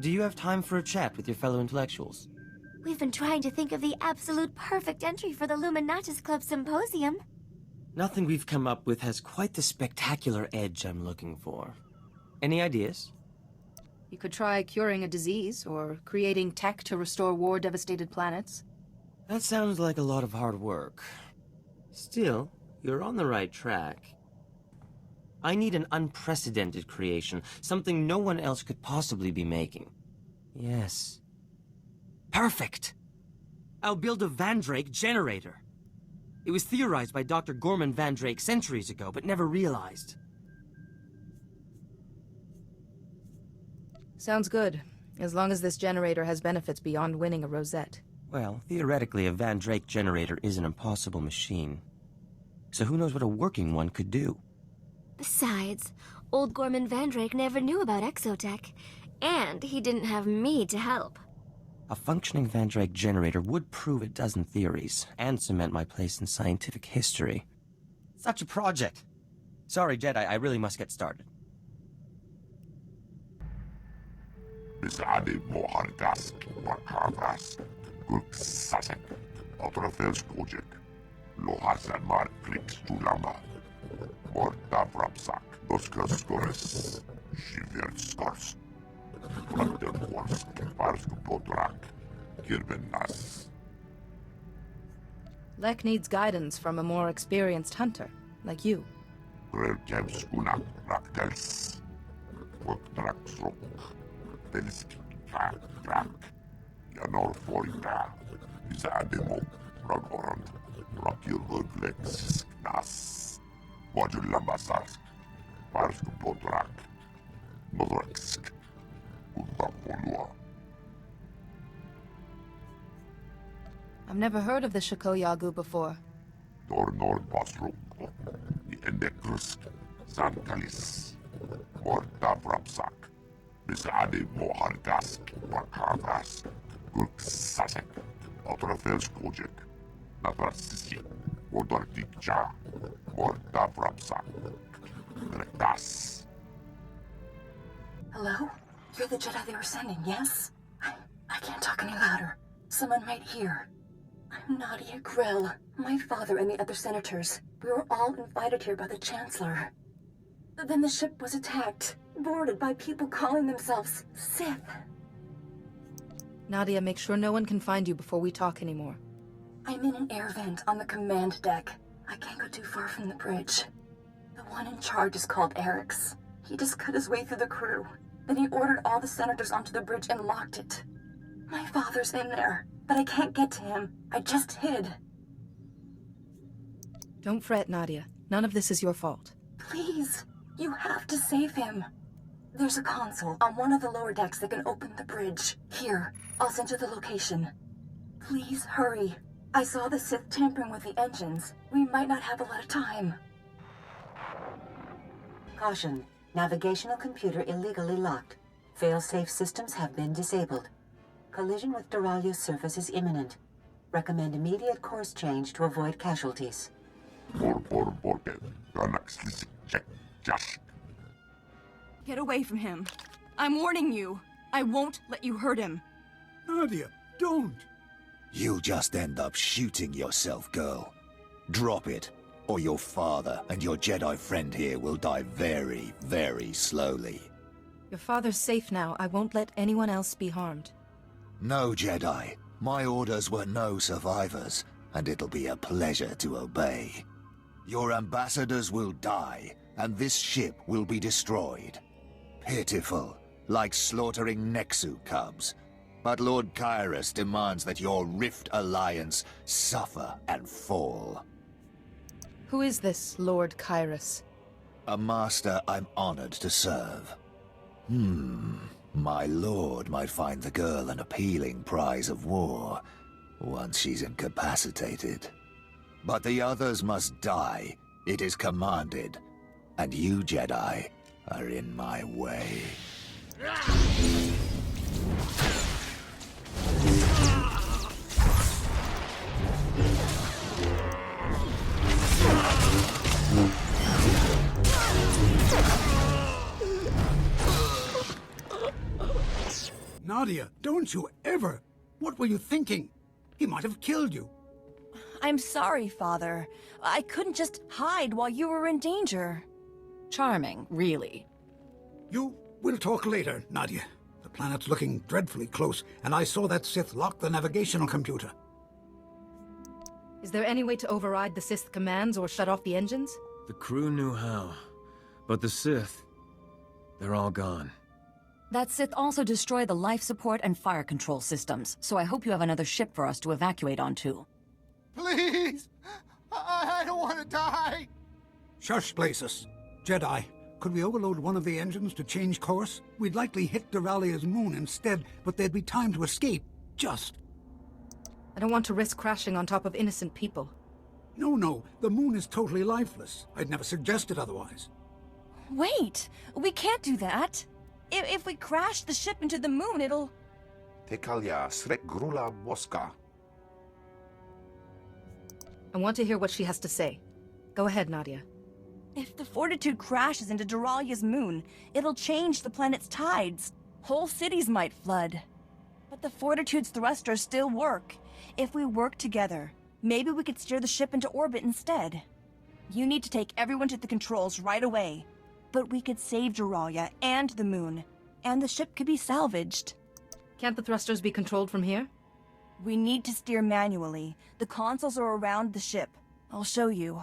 Do you have time for a chat with your fellow intellectuals? We've been trying to think of the absolute perfect entry for the Luminatus Club Symposium. Nothing we've come up with has quite the spectacular edge I'm looking for. Any ideas? You could try curing a disease, or creating tech to restore war-devastated planets. That sounds like a lot of hard work. Still, you're on the right track. I need an unprecedented creation, something no one else could possibly be making. Yes. Perfect! I'll build a Van Drake generator. It was theorized by Dr. Gorman Van Drake centuries ago, but never realized. Sounds good, as long as this generator has benefits beyond winning a rosette. Well, theoretically, a Van Drake generator is an impossible machine. So who knows what a working one could do? Besides, old Gorman Van Drake never knew about exotech, and he didn't have me to help. A functioning Van Drake generator would prove a dozen theories, and cement my place in scientific history. Such a project! Sorry, Jedi, I really must get started. بسعادة موحرتاس وكافاس كلك ساسك أطرافيس كوجك لو حسن مار كليكس تولامبا مورتا فرابساك دوسكاس كورس شيفيرت سكارس فلاتر كورس كفارسك بوتراك كيربن ناس. Lek needs guidance from a more experienced hunter, like you. Grel Kevs Unak Raktels Votrak Srok Belsk Krak Janor Forita Isademo Ragorand Rakil Voglex Nas Modul Lambasarsk Parsk Potrak Nodraksk Utapolua. I've never heard of the Shikoyagu before. Tornor Basruk Endekrusk Sankalis Morta Vrapsak Bisade Mohardask Bakavas Gurk Sasek Otrafels Kojek Natrasisi Wodortikcha Morta Vrapsak Dretas. Hello? You're the Jedi they were sending, yes? I can't talk any louder. Someone might hear. I'm Nadia Grell. My father and the other senators. We were all invited here by the Chancellor. But then the ship was attacked, boarded by people calling themselves Sith. Nadia, make sure no one can find you before we talk anymore. I'm in an air vent on the command deck. I can't go too far from the bridge. The one in charge is called Eric's. He just cut his way through the crew. Then he ordered all the senators onto the bridge and locked it. My father's in there, but I can't get to him. I just hid. Don't fret, Nadia. None of this is your fault. Please, you have to save him. There's a console on one of the lower decks that can open the bridge. Here, I'll send you the location. Please hurry. I saw the Sith tampering with the engines. We might not have a lot of time. Caution. Navigational computer illegally locked. Fail-safe systems have been disabled. Collision with Duralio's surface is imminent. Recommend immediate course change to avoid casualties. Get away from him. I'm warning you. I won't let you hurt him. Nadia, don't! You'll just end up shooting yourself, girl. Drop it, or your father and your Jedi friend here will die very, very slowly. Your father's safe now. I won't let anyone else be harmed. No, Jedi. My orders were no survivors, and it'll be a pleasure to obey. Your ambassadors will die, and this ship will be destroyed. Pitiful, like slaughtering Nexu cubs. But Lord Kyrus demands that your Rift Alliance suffer and fall. Who is this Lord Kyrus? A master I'm honored to serve. My lord might find the girl an appealing prize of war, once she's incapacitated. But the others must die. It is commanded. And you, Jedi, are in my way. Nadia, don't you ever! What were you thinking? He might have killed you. I'm sorry, Father. I couldn't just hide while you were in danger. Charming, really. We'll talk later, Nadia. The planet's looking dreadfully close, and I saw that Sith lock the navigational computer. Is there any way to override the Sith commands or shut off the engines? The crew knew how. But the Sith, they're all gone. That Sith also destroyed the life support and fire control systems, so I hope you have another ship for us to evacuate onto. Please! I don't want to die! Shush, Places. Jedi, could we overload one of the engines to change course? We'd likely hit Duralia's moon instead, but there'd be time to escape. Just. I don't want to risk crashing on top of innocent people. No. The moon is totally lifeless. I'd never suggested otherwise. Wait! We can't do that! If we crash the ship into the moon, it'll... Tekalia srek grula boska. I want to hear what she has to say. Go ahead, Nadia. If the Fortitude crashes into Duralia's moon, it'll change the planet's tides. Whole cities might flood. But the Fortitude's thrusters still work. If we work together, maybe we could steer the ship into orbit instead. You need to take everyone to the controls right away. But we could save Duralia and the moon, and the ship could be salvaged. Can't the thrusters be controlled from here? We need to steer manually. The consoles are around the ship. I'll show you.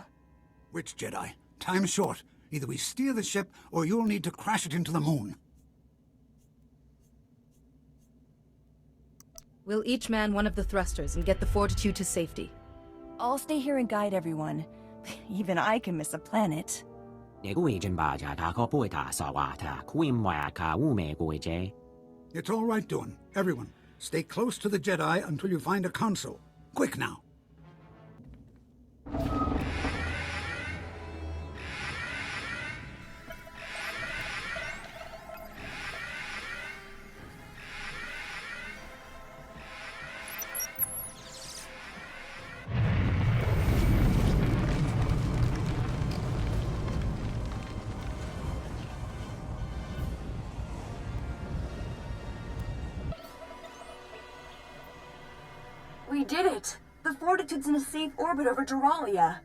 Which Jedi? Time's short. Either we steer the ship, or you'll need to crash it into the moon. We'll each man one of the thrusters and get the Fortitude to safety. I'll stay here and guide everyone. Even I can miss a planet. It's all right, Dawn. Everyone, stay close to the Jedi until you find a console. Quick now. We did it! The Fortitude's in a safe orbit over Duralia.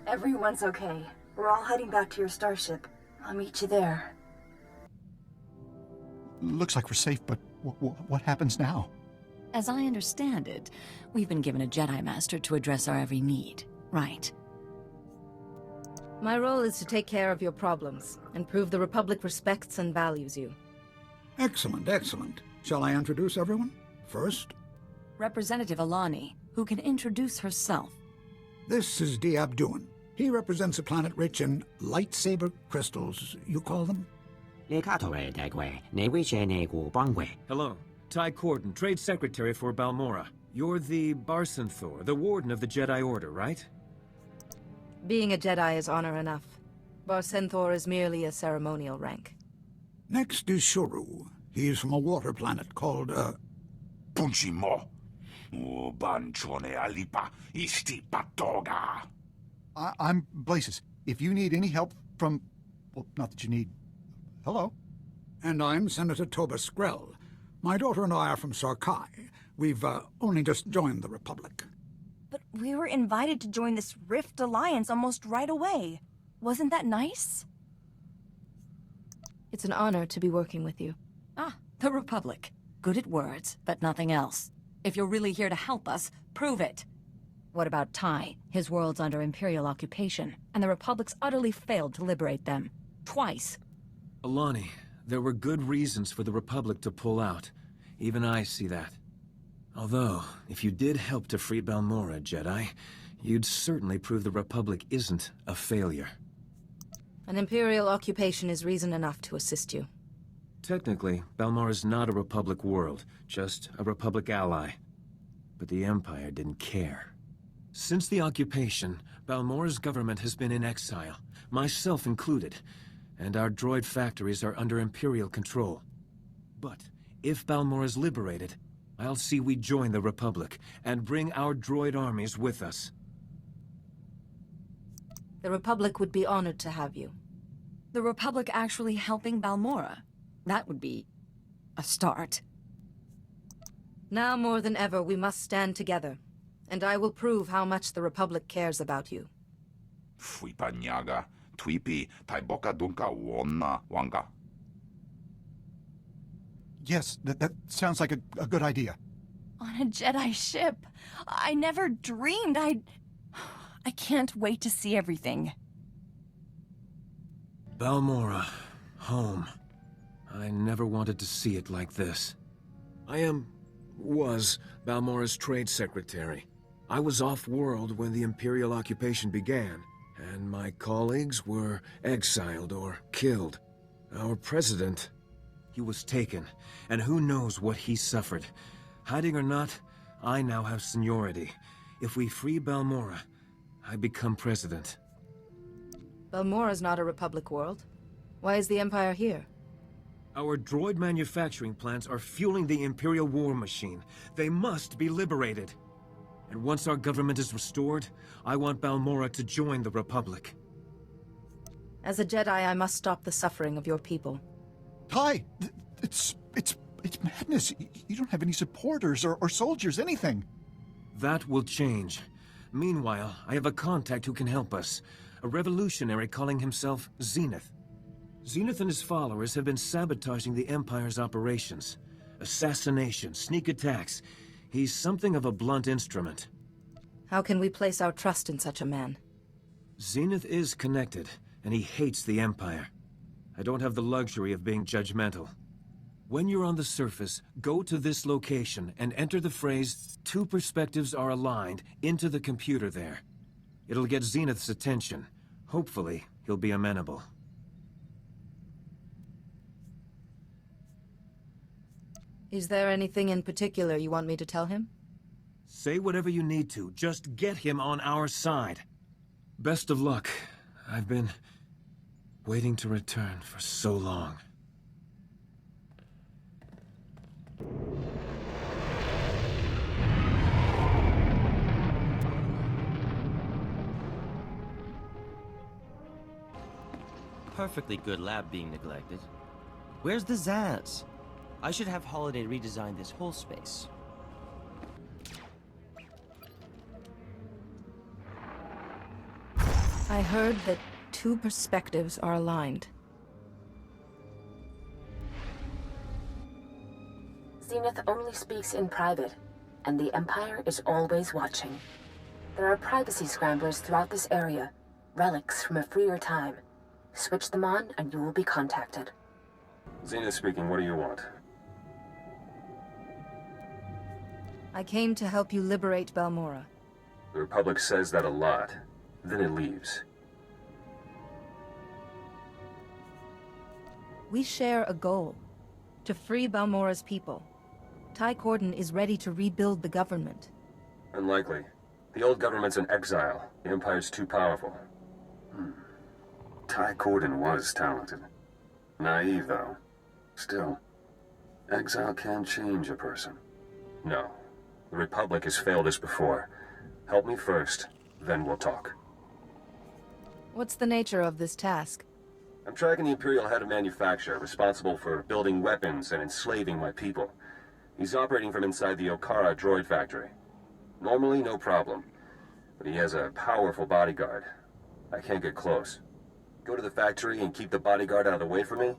Everyone's okay. We're all heading back to your starship. I'll meet you there. Looks like we're safe, but what happens now? As I understand it, we've been given a Jedi Master to address our every need, right? My role is to take care of your problems and prove the Republic respects and values you. Excellent, excellent. Shall I introduce everyone? First, Representative Alani, who can introduce herself. this is Abduin. He represents a planet rich in lightsaber crystals, you call them? Hello. Ty Corden, Trade Secretary for Balmora. You're the Barsenthor, the Warden of the Jedi Order, right? Being a Jedi is honor enough. Barsenthor is merely a ceremonial rank. Next is Shuru. He's from a water planet called, Punchimo. Banchone alipa isti patoga. I'm Blasis. If you need any help from... well, not that you need... Hello? And I'm Senator Toba Skrell. My daughter and I are from Sarkai. We've only just joined the Republic. But we were invited to join this Rift Alliance almost right away. Wasn't that nice? It's an honor to be working with you. Ah, the Republic. Good at words, but nothing else. If you're really here to help us, prove it. What about Ty? His world's under Imperial occupation, and the Republic's utterly failed to liberate them. Twice. Alani, there were good reasons for the Republic to pull out. Even I see that. Although, if you did help to free Balmora, Jedi, you'd certainly prove the Republic isn't a failure. An Imperial occupation is reason enough to assist you. Technically, Balmora's not a Republic world, just a Republic ally. But the Empire didn't care. Since the occupation, Balmora's government has been in exile, myself included, and our droid factories are under Imperial control. But if Balmora's liberated, I'll see we join the Republic and bring our droid armies with us. The Republic would be honored to have you. The Republic actually helping Balmora? That would be a start. Now more than ever, we must stand together. And I will prove how much the Republic cares about you. Fui panyaga, tuipi, taiboka dunka wonna wanga. Yes, that sounds like a good idea. On a Jedi ship. I never dreamed I can't wait to see everything. Balmora, home. I never wanted to see it like this. I was Balmora's trade secretary. I was off-world when the Imperial occupation began, and my colleagues were exiled or killed. Our president, he was taken, and who knows what he suffered. Hiding or not, I now have seniority. If we free Balmora, I become president. Balmora's not a Republic world. Why is the Empire here? Our droid manufacturing plants are fueling the Imperial war machine. They must be liberated. And once our government is restored, I want Balmora to join the Republic. As a Jedi, I must stop the suffering of your people. Ty, it's madness. You don't have any supporters or soldiers, anything. That will change. Meanwhile, I have a contact who can help us. A revolutionary calling himself Zenith. Zenith and his followers have been sabotaging the Empire's operations. Assassination, sneak attacks. He's something of a blunt instrument. How can we place our trust in such a man? Zenith is connected, and he hates the Empire. I don't have the luxury of being judgmental. When you're on the surface, go to this location and enter the phrase, "Two perspectives are aligned," into the computer there. It'll get Zenith's attention. Hopefully, he'll be amenable. Is there anything in particular you want me to tell him? Say whatever you need to. Just get him on our side. Best of luck. I've been waiting to return for so long. Perfectly good lab being neglected. Where's the Zaz? I should have Holiday redesign this whole space. I heard that two perspectives are aligned. Zenith only speaks in private, and the Empire is always watching. There are privacy scramblers throughout this area, relics from a freer time. Switch them on, and you will be contacted. Zenith speaking, what do you want? I came to help you liberate Balmora. The Republic says that a lot, then it leaves. We share a goal, to free Balmora's people. Ty Corden is ready to rebuild the government. Unlikely. The old government's in exile. The Empire's too powerful. Ty Corden was talented. Naive, though. Still, exile can change a person. No. The Republic has failed us before. Help me first, then we'll talk. What's the nature of this task? I'm tracking the Imperial head of manufacture, responsible for building weapons and enslaving my people. He's operating from inside the Okara droid factory. Normally, no problem. But he has a powerful bodyguard. I can't get close. Go to the factory and keep the bodyguard out of the way for me?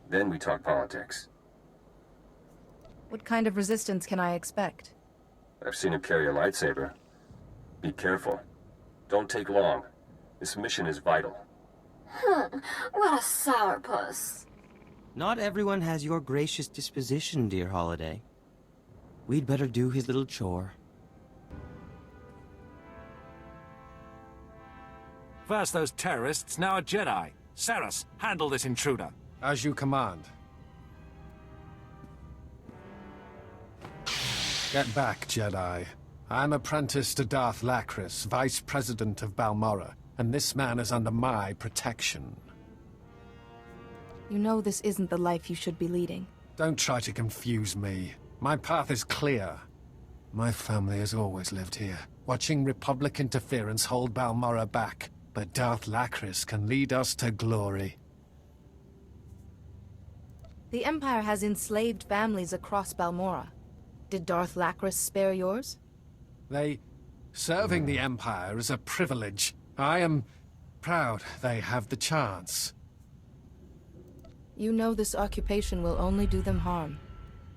Then we talk politics. What kind of resistance can I expect? I've seen him carry a lightsaber. Be careful. Don't take long. This mission is vital. What a sourpuss. Not everyone has your gracious disposition, dear Holiday. We'd better do his little chore. First those terrorists, now a Jedi. Saras, handle this intruder. As you command. Get back, Jedi. I'm apprentice to Darth Lacris, Vice President of Balmora, and this man is under my protection. You know this isn't the life you should be leading. Don't try to confuse me. My path is clear. My family has always lived here, watching Republic interference hold Balmora back, but Darth Lacris can lead us to glory. The Empire has enslaved families across Balmora. Did Darth Lacris spare yours? Serving the Empire is a privilege. I am proud they have the chance. You know this occupation will only do them harm.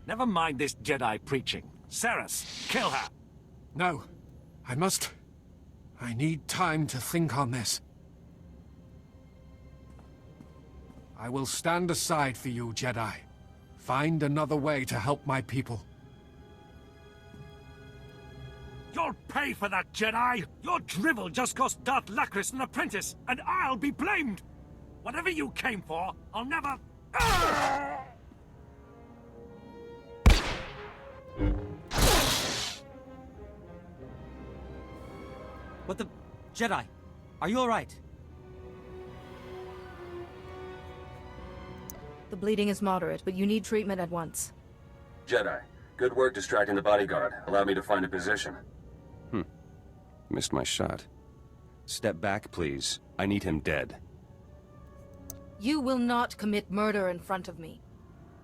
Never mind this Jedi preaching. Saris, kill her! No. I need time to think on this. I will stand aside for you, Jedi. Find another way to help my people. You'll pay for that, Jedi! Your drivel just cost Darth Lacris an apprentice, and I'll be blamed! Whatever you came for, I'll never... What the... Jedi, are you alright? The bleeding is moderate, but you need treatment at once. Jedi, good work distracting the bodyguard. Allow me to find a position. Missed my shot. Step back, please. I need him dead. You will not commit murder in front of me.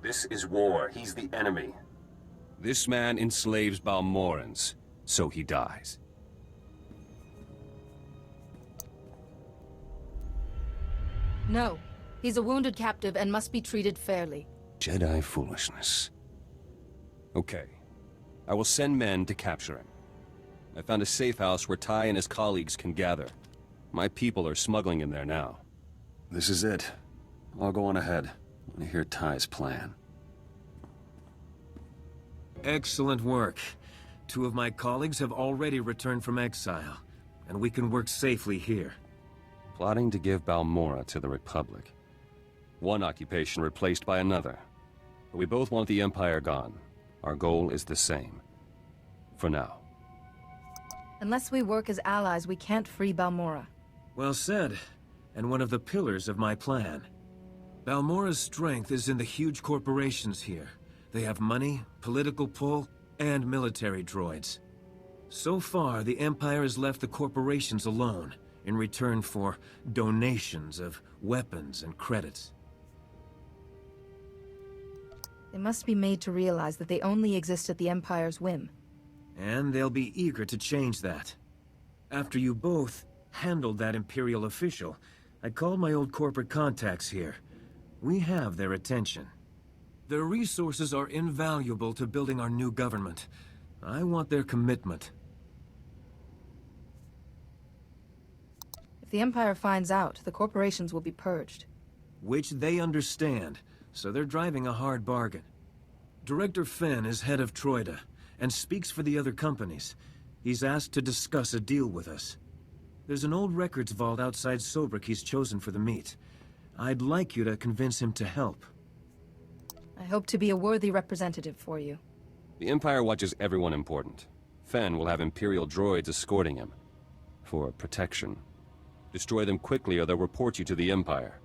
This is war. He's the enemy. This man enslaves Balmorans, so he dies. No. He's a wounded captive and must be treated fairly. Jedi foolishness. Okay. I will send men to capture him. I found a safe house where Ty and his colleagues can gather. My people are smuggling in there now. This is it. I'll go on ahead. I want to hear Ty's plan. Excellent work. 2 of my colleagues have already returned from exile, and we can work safely here. Plotting to give Balmora to the Republic. One occupation replaced by another. But we both want the Empire gone. Our goal is the same. For now. Unless we work as allies, we can't free Balmora. Well said, and one of the pillars of my plan. Balmora's strength is in the huge corporations here. They have money, political pull, and military droids. So far, the Empire has left the corporations alone, in return for donations of weapons and credits. They must be made to realize that they only exist at the Empire's whim. And they'll be eager to change that. After you both handled that Imperial official, I called my old corporate contacts here. We have their attention. Their resources are invaluable to building our new government. I want their commitment. If the Empire finds out, the corporations will be purged. Which they understand, so they're driving a hard bargain. Director Fenn is head of Troida, and speaks for the other companies. He's asked to discuss a deal with us. There's an old records vault outside Sobrik he's chosen for the meet. I'd like you to convince him to help. I hope to be a worthy representative for you. The Empire watches everyone important. Fenn will have Imperial droids escorting him. For protection. Destroy them quickly or they'll report you to the Empire.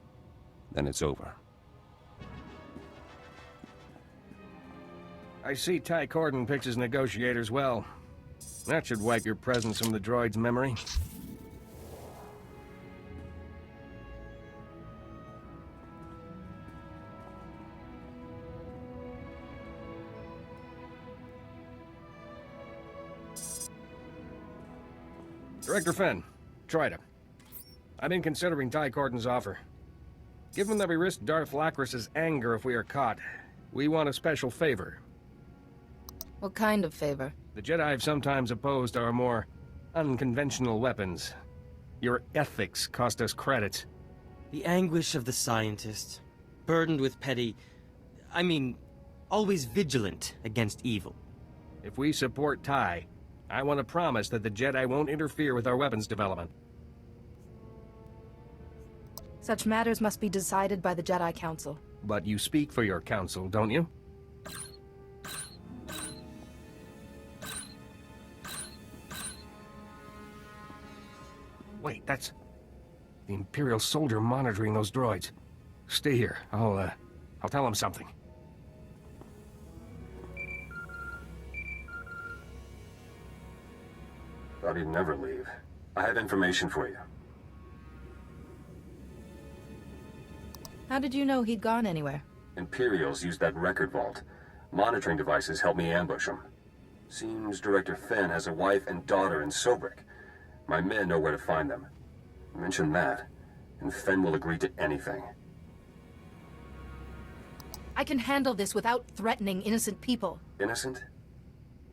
Then it's over. I see Ty Corden picks his negotiators well. That should wipe your presence from the droid's memory. Director Fenn, Troida. I've been considering Ty Corden's offer. Given that we risk Darth Lacris's anger if we are caught, we want a special favor. What kind of favor? The Jedi have sometimes opposed our more unconventional weapons. Your ethics cost us credits. The anguish of the scientist, burdened with petty... always vigilant against evil. If we support Ty, I want to promise that the Jedi won't interfere with our weapons development. Such matters must be decided by the Jedi Council. But you speak for your council, don't you? Wait, that's... the Imperial soldier monitoring those droids. Stay here. I'll tell him something. Thought he'd never leave. I have information for you. How did you know he'd gone anywhere? Imperials used that record vault. Monitoring devices help me ambush him. Seems Director Fenn has a wife and daughter in Sobrik. My men know where to find them. Mention that, and Fenn will agree to anything. I can handle this without threatening innocent people. Innocent?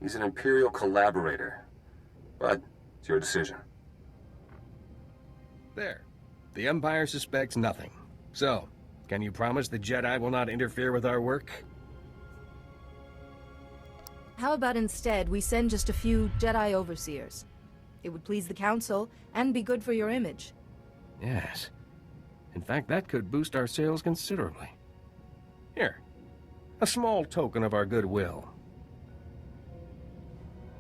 He's an Imperial collaborator. But it's your decision. There. The Empire suspects nothing. So, can you promise the Jedi will not interfere with our work? How about instead we send just a few Jedi overseers? It would please the Council and be good for your image. Yes. In fact, that could boost our sales considerably. Here. A small token of our goodwill.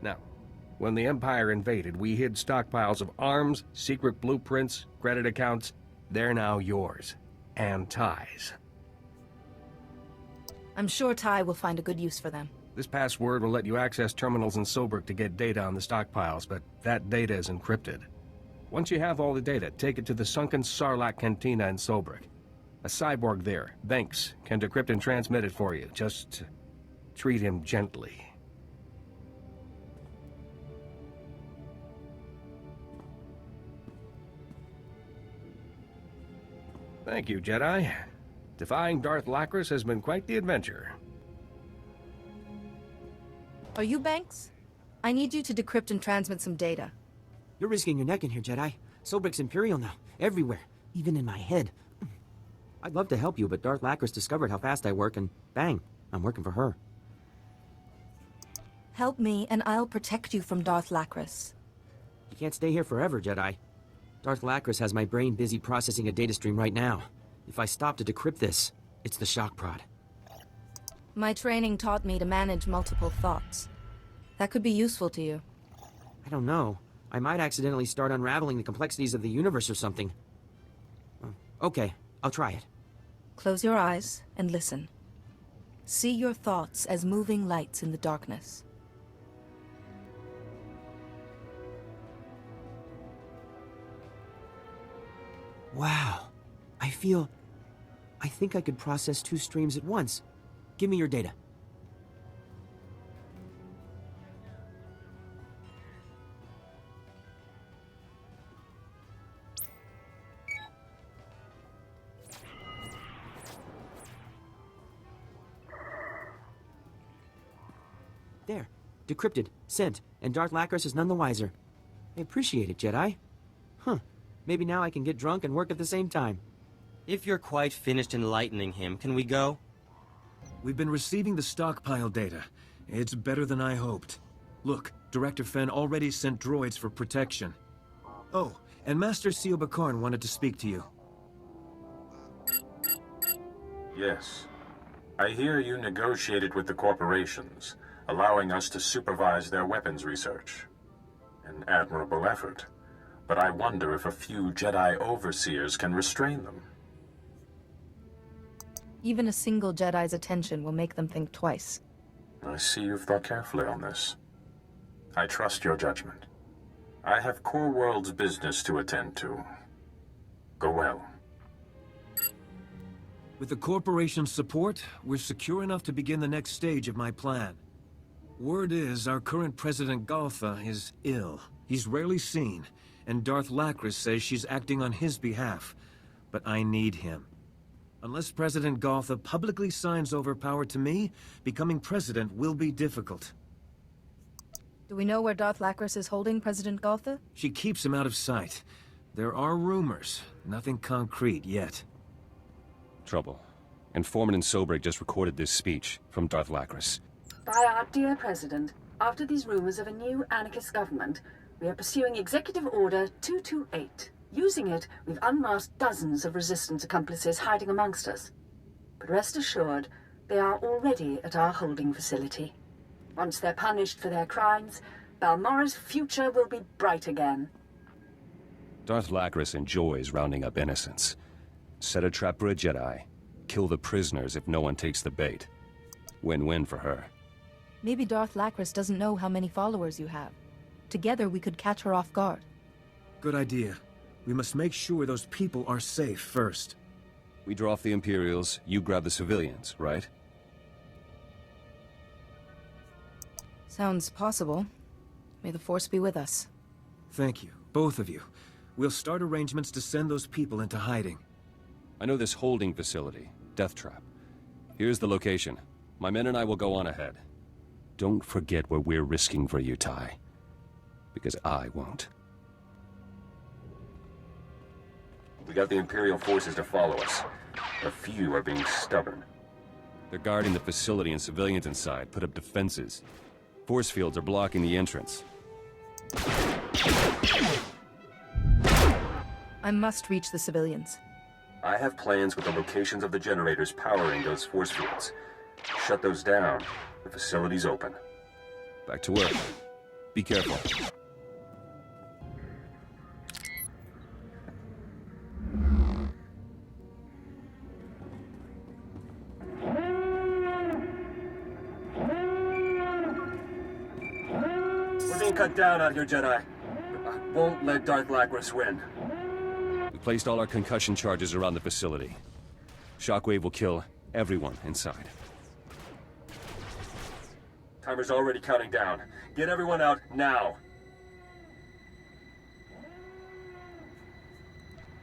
Now, when the Empire invaded, we hid stockpiles of arms, secret blueprints, credit accounts. They're now yours. And Ty's. I'm sure Ty will find a good use for them. This password will let you access terminals in Sobrik to get data on the stockpiles, but that data is encrypted. Once you have all the data, take it to the sunken Sarlacc Cantina in Sobrik. A cyborg there, Banks, can decrypt and transmit it for you. Just treat him gently. Thank you, Jedi. Defying Darth Lacris has been quite the adventure. Are you Banks? I need you to decrypt and transmit some data. You're risking your neck in here, Jedi. Sobrik's Imperial now. Everywhere. Even in my head. I'd love to help you, but Darth Lacris discovered how fast I work, and bang, I'm working for her. Help me, and I'll protect you from Darth Lacris. You can't stay here forever, Jedi. Darth Lacris has my brain busy processing a data stream right now. If I stop to decrypt this, it's the shock prod. My training taught me to manage multiple thoughts. That could be useful to you. I don't know. I might accidentally start unraveling the complexities of the universe or something. Okay, I'll try it. Close your eyes and listen. See your thoughts as moving lights in the darkness. Wow. I think I could process 2 streams at once. Give me your data. There. Decrypted, sent, and Darth Lacris is none the wiser. I appreciate it, Jedi. Huh. Maybe now I can get drunk and work at the same time. If you're quite finished enlightening him, can we go? We've been receiving the stockpile data. It's better than I hoped. Look, Director Fenn already sent droids for protection. Oh, and Master Seal Bakarn wanted to speak to you. Yes. I hear you negotiated with the corporations, allowing us to supervise their weapons research. An admirable effort. But I wonder if a few Jedi overseers can restrain them. Even a single Jedi's attention will make them think twice. I see you've thought carefully on this. I trust your judgment. I have Core World's business to attend to. Go well. With the corporation's support, we're secure enough to begin the next stage of my plan. Word is our current President Galtha is ill. He's rarely seen, and Darth Lacris says she's acting on his behalf. But I need him. Unless President Galtha publicly signs over power to me, becoming president will be difficult. Do we know where Darth Lacris is holding President Galtha? She keeps him out of sight. There are rumors, nothing concrete yet. Trouble. Informant in Sobrik just recorded this speech from Darth Lacris. By our dear President, after these rumors of a new anarchist government, we are pursuing Executive Order 228. Using it, we've unmasked dozens of resistance accomplices hiding amongst us. But rest assured, they are already at our holding facility. Once they're punished for their crimes, Balmora's future will be bright again. Darth Lacris enjoys rounding up innocents. Set a trap for a Jedi. Kill the prisoners if no one takes the bait. Win-win for her. Maybe Darth Lacris doesn't know how many followers you have. Together we could catch her off guard. Good idea. We must make sure those people are safe first. We draw off the Imperials, you grab the civilians, right? Sounds possible. May the Force be with us. Thank you, both of you. We'll start arrangements to send those people into hiding. I know this holding facility, Death Trap. Here's the location. My men and I will go on ahead. Don't forget what we're risking for you, Ty. Because I won't. We got the Imperial forces to follow us. A few are being stubborn. They're guarding the facility and civilians inside put up defenses. Force fields are blocking the entrance. I must reach the civilians. I have plans with the locations of the generators powering those force fields. Shut those down. The facility's open. Back to work. Be careful. We're being cut down out here, Jedi. I won't let Darth Lacris win. We placed all our concussion charges around the facility. Shockwave will kill everyone inside. Timer's already counting down. Get everyone out now.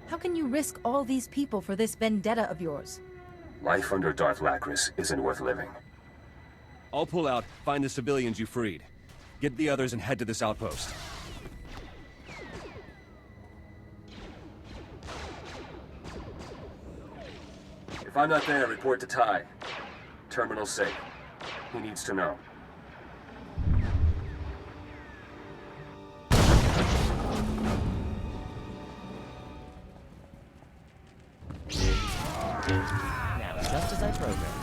How can you risk all these people for this vendetta of yours? Life under Darth Lacris isn't worth living. I'll pull out, find the civilians you freed. Get the others and head to this outpost. If I'm not there, report to Ty. Terminal safe. He needs to know. Now, just as I programmed.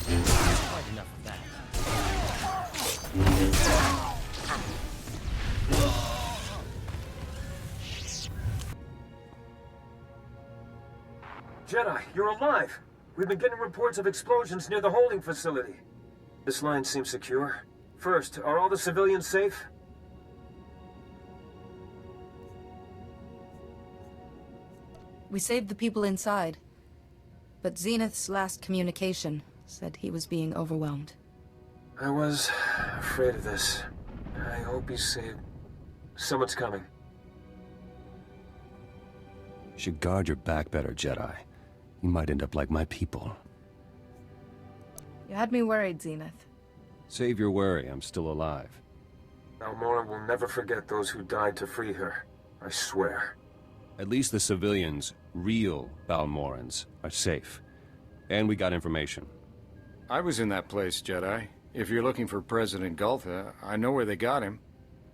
Quite enough of that. Jedi, you're alive! We've been getting reports of explosions near the holding facility. This line seems secure. First, are all the civilians safe? We saved the people inside. But Zenith's last communication said he was being overwhelmed. I was afraid of this. I hope he's saved. Someone's coming. You should guard your back better, Jedi. You might end up like my people. You had me worried, Zenith. Save your worry, I'm still alive. Balmora will never forget those who died to free her. I swear. At least the civilians, real Balmorans, are safe. And we got information. I was in that place, Jedi. If you're looking for President Gultha, I know where they got him.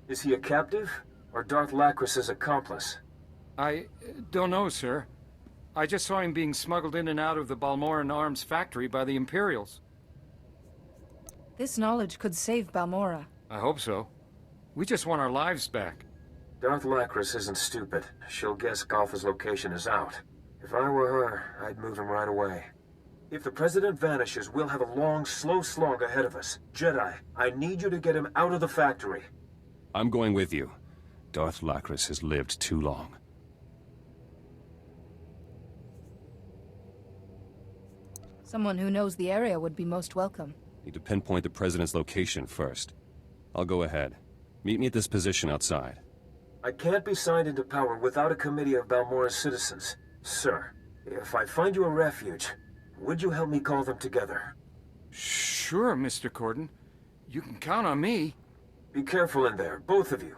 Is he a captive? Or Darth Lacris' accomplice? I don't know, sir. I just saw him being smuggled in and out of the Balmoran arms factory by the Imperials. This knowledge could save Balmora. I hope so. We just want our lives back. Darth Lacris isn't stupid. She'll guess Gultha's location is out. If I were her, I'd move him right away. If the President vanishes, we'll have a long, slow slog ahead of us. Jedi, I need you to get him out of the factory. I'm going with you. Darth Lacris has lived too long. Someone who knows the area would be most welcome. Need to pinpoint the President's location first. I'll go ahead. Meet me at this position outside. I can't be signed into power without a committee of Balmora's citizens. Sir, if I find you a refuge, would you help me call them together? Sure, Mr. Corden. You can count on me. Be careful in there, both of you.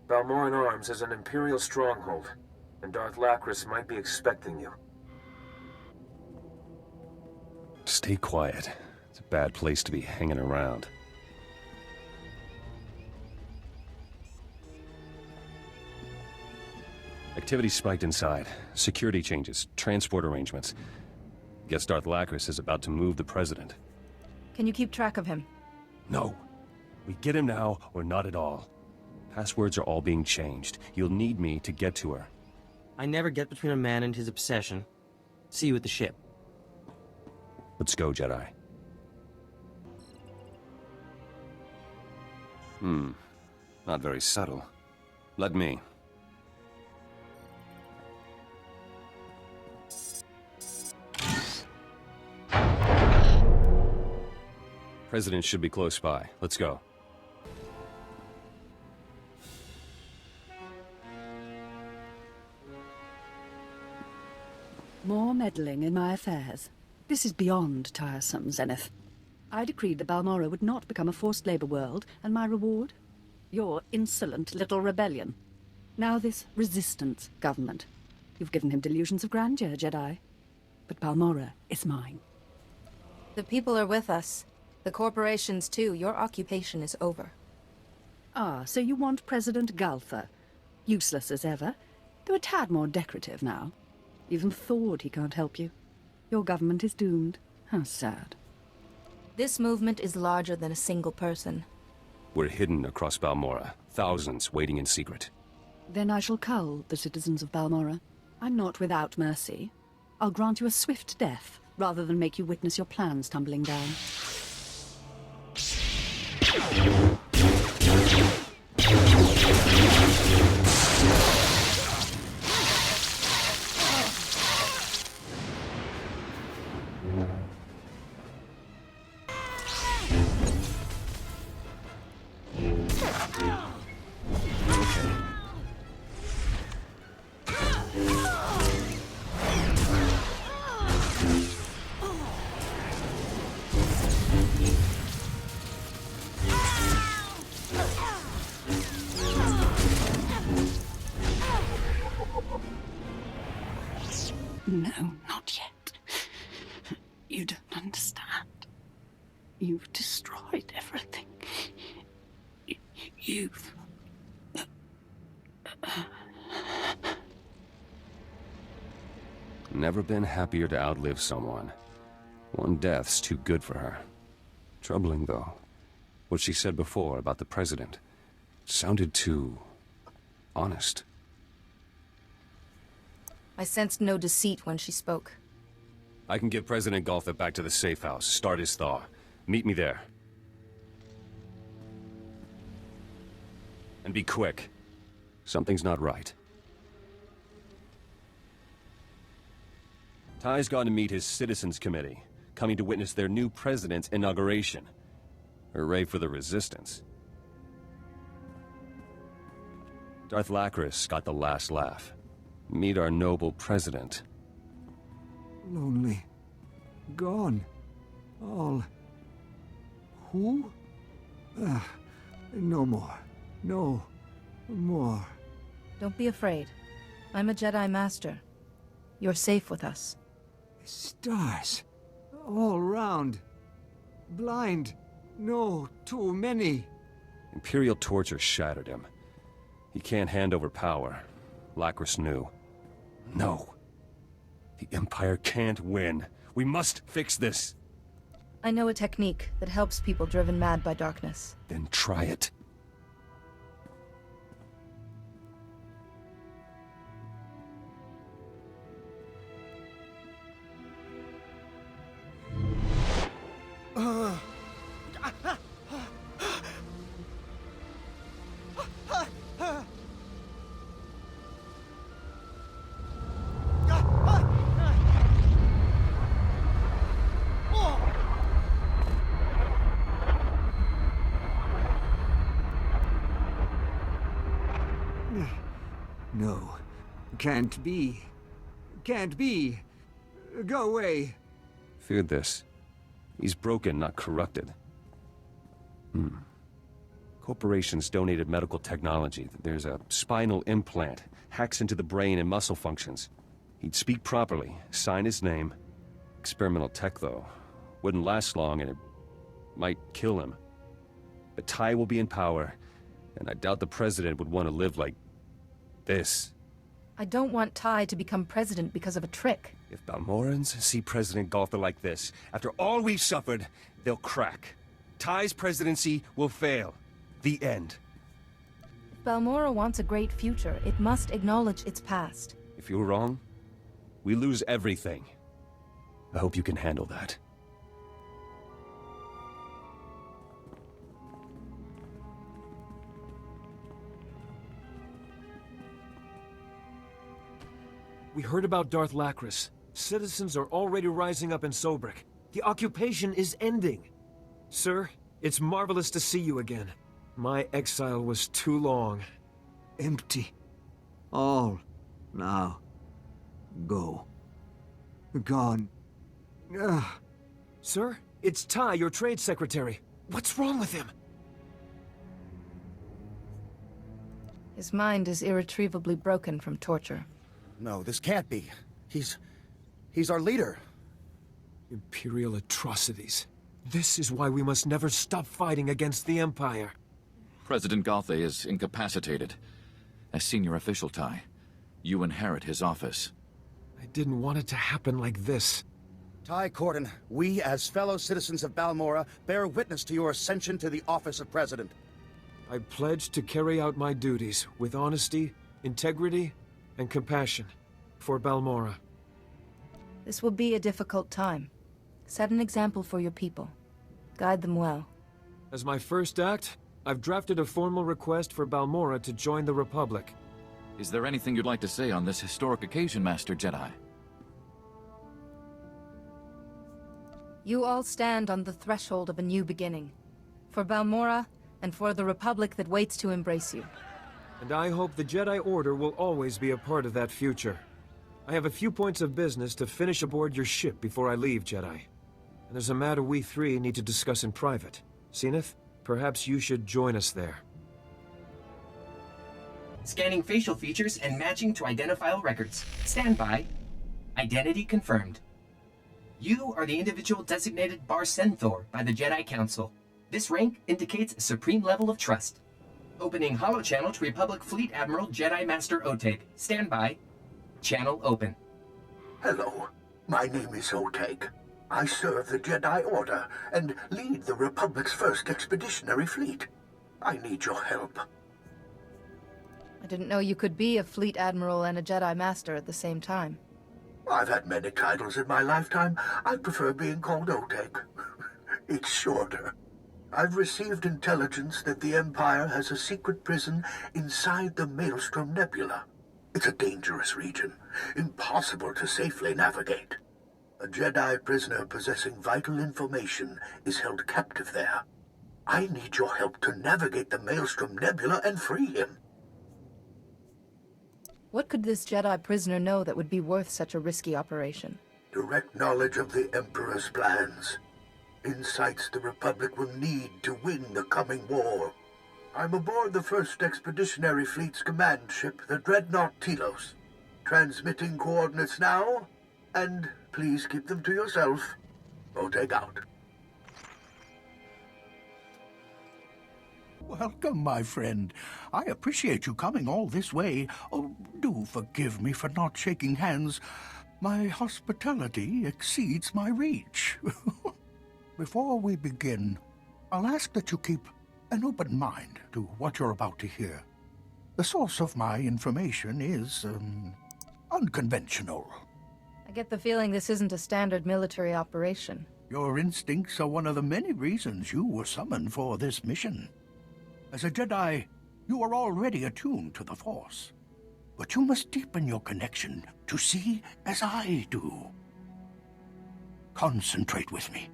Balmoran Arms is an Imperial stronghold, and Darth Lacris might be expecting you. Stay quiet. It's a bad place to be hanging around. Activity spiked inside. Security changes, transport arrangements. Guess Darth Lacris is about to move the President. Can you keep track of him? No. We get him now, or not at all. Passwords are all being changed. You'll need me to get to her. I never get between a man and his obsession. See you at the ship. Let's go, Jedi. Not very subtle. Let me. President should be close by. Let's go. More meddling in my affairs. This is beyond tiresome, Zenith. I decreed that Balmora would not become a forced labor world, and my reward? Your insolent little rebellion. Now this resistance government. You've given him delusions of grandeur, Jedi. But Balmora is mine. The people are with us. The corporations, too. Your occupation is over. Ah, so you want President Galtha. Useless as ever, though a tad more decorative now. Even Thord he can't help you. Your government is doomed. How sad. This movement is larger than a single person. We're hidden across Balmora. Thousands waiting in secret. Then I shall cull the citizens of Balmora. I'm not without mercy. I'll grant you a swift death, rather than make you witness your plans tumbling down. No, not yet. You don't understand. You've destroyed everything. You've... Never been happier to outlive someone. One death's too good for her. Troubling, though. What she said before about the president sounded too... honest. I sensed no deceit when she spoke. I can get President Galtha back to the safe house, start his thaw. Meet me there. And be quick. Something's not right. Ty's gone to meet his Citizens Committee, coming to witness their new president's inauguration. Hooray for the Resistance. Darth Lacris got the last laugh. Meet our noble president. Lonely. Gone. All. Who? No more. No more. Don't be afraid. I'm a Jedi Master. You're safe with us. Stars. All round. Blind. No, too many. Imperial torture shattered him. He can't hand over power. Lacris knew. No. The Empire can't win. We must fix this. I know a technique that helps people driven mad by darkness. Then try it. No. Can't be. Can't be. Go away. Feared this. He's broken, not corrupted. Corporations donated medical technology. There's a spinal implant. Hacks into the brain and muscle functions. He'd speak properly, sign his name. Experimental tech, though. Wouldn't last long, and it might kill him. But Ty will be in power, and I doubt the president would want to live like this. I don't want Ty to become president because of a trick. If Balmorans see President Galtha like this, after all we've suffered, they'll crack. Ty's presidency will fail. The end. If Balmora wants a great future, it must acknowledge its past. If you're wrong, we lose everything. I hope you can handle that. We heard about Darth Lacris. Citizens are already rising up in Sobrik. The occupation is ending. Sir, it's marvelous to see you again. My exile was too long. Empty. All. Now. Go. Gone. Sir, it's Ty, your trade secretary. What's wrong with him? His mind is irretrievably broken from torture. No, this can't be. He's our leader. Imperial atrocities. This is why we must never stop fighting against the Empire. President Gothe is incapacitated. As senior official, Ty, you inherit his office. I didn't want it to happen like this. Ty Corden, we as fellow citizens of Balmora bear witness to your ascension to the office of President. I pledge to carry out my duties with honesty, integrity, and compassion for Balmora. This will be a difficult time. Set an example for your people. Guide them well. As my first act, I've drafted a formal request for Balmora to join the Republic. Is there anything you'd like to say on this historic occasion, Master Jedi? You all stand on the threshold of a new beginning. For Balmora, and for the Republic that waits to embrace you. And I hope the Jedi Order will always be a part of that future. I have a few points of business to finish aboard your ship before I leave, Jedi. And there's a matter we three need to discuss in private. Zenith, perhaps you should join us there. Scanning facial features and matching to identifiable records. Stand by. Identity confirmed. You are the individual designated Bar Senthor by the Jedi Council. This rank indicates a supreme level of trust. Opening holochannel to Republic Fleet Admiral Jedi Master Oteg. Stand by. Channel open. Hello, my name is Oteg. I serve the Jedi Order and lead the Republic's first expeditionary fleet. I need your help. I didn't know you could be a Fleet Admiral and a Jedi Master at the same time. I've had many titles in my lifetime. I prefer being called Oteg. It's shorter. I've received intelligence that the Empire has a secret prison inside the Maelstrom Nebula. It's a dangerous region, impossible to safely navigate. A Jedi prisoner possessing vital information is held captive there. I need your help to navigate the Maelstrom Nebula and free him. What could this Jedi prisoner know that would be worth such a risky operation? Direct knowledge of the Emperor's plans. Insights the Republic will need to win the coming war. I'm aboard the first Expeditionary Fleet's command ship, the Dreadnought Telos. Transmitting coordinates now, and please keep them to yourself. Oteg out. Welcome, my friend. I appreciate you coming all this way. Oh, do forgive me for not shaking hands. My hospitality exceeds my reach. Before we begin, I'll ask that you keep an open mind to what you're about to hear. The source of my information is, unconventional. I get the feeling this isn't a standard military operation. Your instincts are one of the many reasons you were summoned for this mission. As a Jedi, you are already attuned to the Force. But you must deepen your connection to see as I do. Concentrate with me.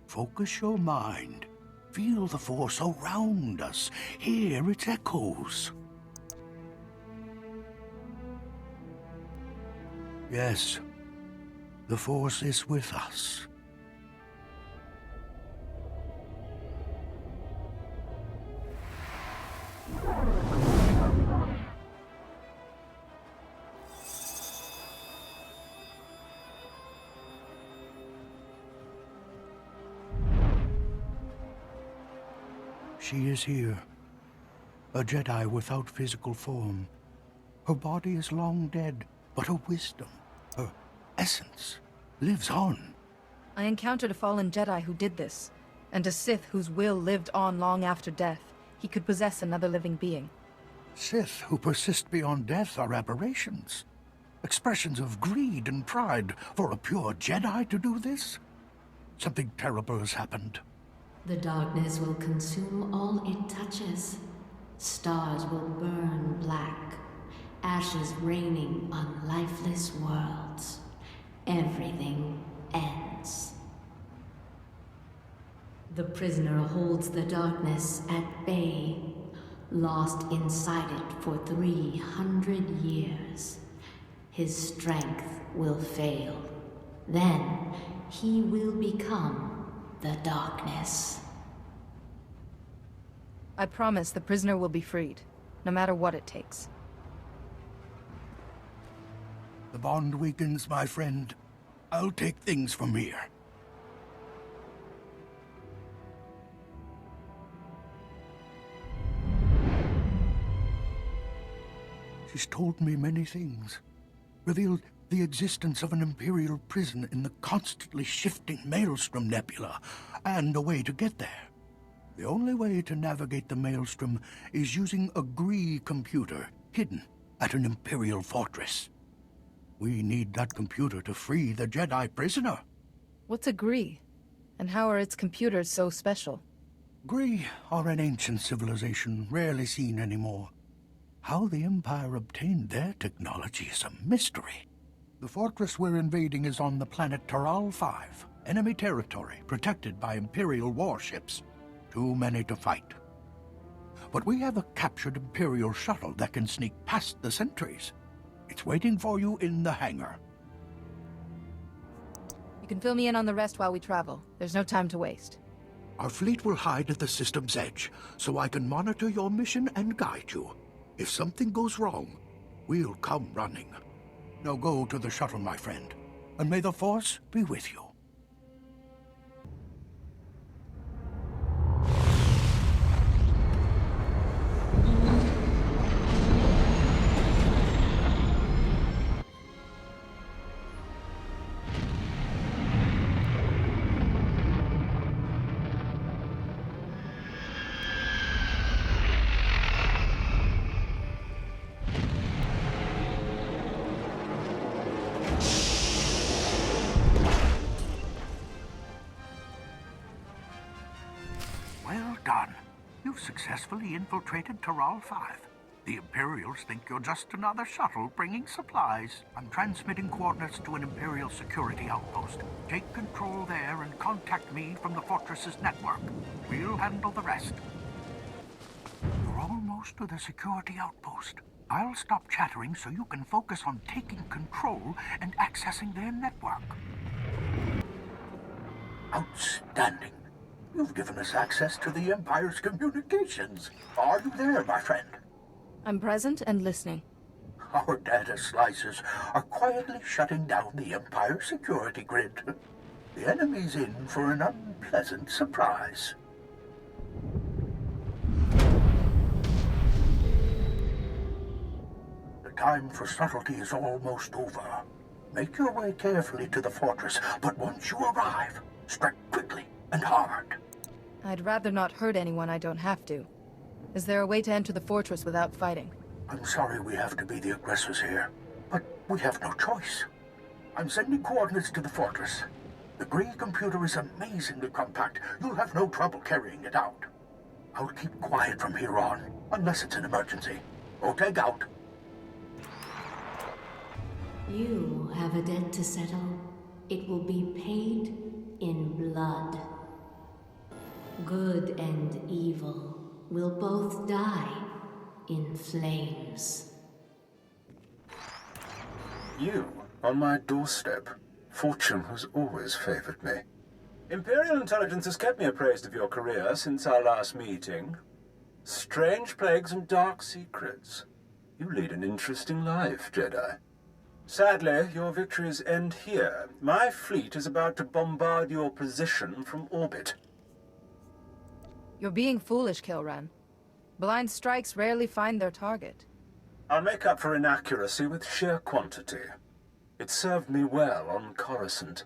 Focus your mind. Feel the Force around us. Hear its echoes. Yes, the Force is with us. She is here, a Jedi without physical form. Her body is long dead, but her wisdom, her essence, lives on. I encountered a fallen Jedi who did this, and a Sith whose will lived on long after death. He could possess another living being. Sith who persist beyond death are aberrations. Expressions of greed and pride for a pure Jedi to do this? Something terrible has happened. The darkness will consume all it touches. Stars will burn black, ashes raining on lifeless worlds. Everything ends. The prisoner holds the darkness at bay, lost inside it for 300 years. His strength will fail. Then he will become the darkness. I promise the prisoner will be freed, no matter what it takes. The bond weakens, my friend. I'll take things from here. She's told me many things. Revealed the existence of an Imperial prison in the constantly shifting Maelstrom Nebula, and a way to get there. The only way to navigate the Maelstrom is using a Gree computer hidden at an Imperial fortress. We need that computer to free the Jedi prisoner. What's a Gree? And how are its computers so special? Gree are an ancient civilization, rarely seen anymore. How the Empire obtained their technology is a mystery. The fortress we're invading is on the planet Taral 5, enemy territory, protected by Imperial warships. Too many to fight. But we have a captured Imperial shuttle that can sneak past the sentries. It's waiting for you in the hangar. You can fill me in on the rest while we travel. There's no time to waste. Our fleet will hide at the system's edge, so I can monitor your mission and guide you. If something goes wrong, we'll come running. Now go to the shuttle, my friend, and may the Force be with you. Well done. You've successfully infiltrated Taral 5. The Imperials think you're just another shuttle bringing supplies. I'm transmitting coordinates to an Imperial security outpost. Take control there and contact me from the fortress's network. We'll handle the rest. You're almost to the security outpost. I'll stop chattering so you can focus on taking control and accessing their network. Outstanding. You've given us access to the Empire's communications. Are you there, my friend? I'm present and listening. Our data slicers are quietly shutting down the Empire security grid. The enemy's in for an unpleasant surprise. The time for subtlety is almost over. Make your way carefully to the fortress, but once you arrive, strike quickly and hard. I'd rather not hurt anyone I don't have to. Is there a way to enter the fortress without fighting? I'm sorry we have to be the aggressors here, but we have no choice. I'm sending coordinates to the fortress. The Gree computer is amazingly compact. You'll have no trouble carrying it out. I'll keep quiet from here on, unless it's an emergency. OTEG out. You have a debt to settle. It will be paid in blood. Good and evil will both die in flames. You, on my doorstep. Fortune has always favored me. Imperial intelligence has kept me appraised of your career since our last meeting. Strange plagues and dark secrets. You lead an interesting life, Jedi. Sadly, your victories end here. My fleet is about to bombard your position from orbit. You're being foolish, Kilran. Blind strikes rarely find their target. I'll make up for inaccuracy with sheer quantity. It served me well on Coruscant.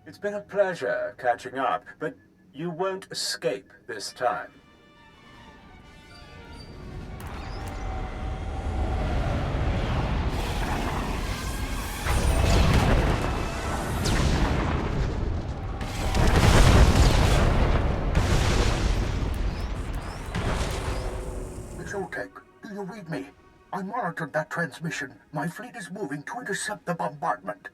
It's been a pleasure catching up, but you won't escape this time. Zoltek, do you read me? I monitored that transmission. My fleet is moving to intercept the bombardment.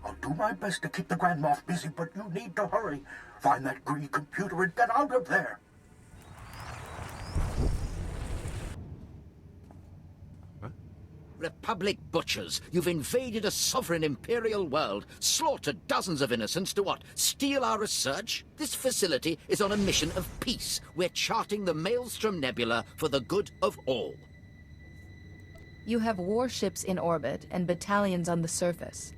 I'll do my best to keep the Grand Moff busy, but you need to hurry. Find that Gree computer and get out of there. Republic butchers, you've invaded a sovereign imperial world, slaughtered dozens of innocents to what? Steal our research? This facility is on a mission of peace. We're charting the Maelstrom Nebula for the good of all. You have warships in orbit and battalions on the surface.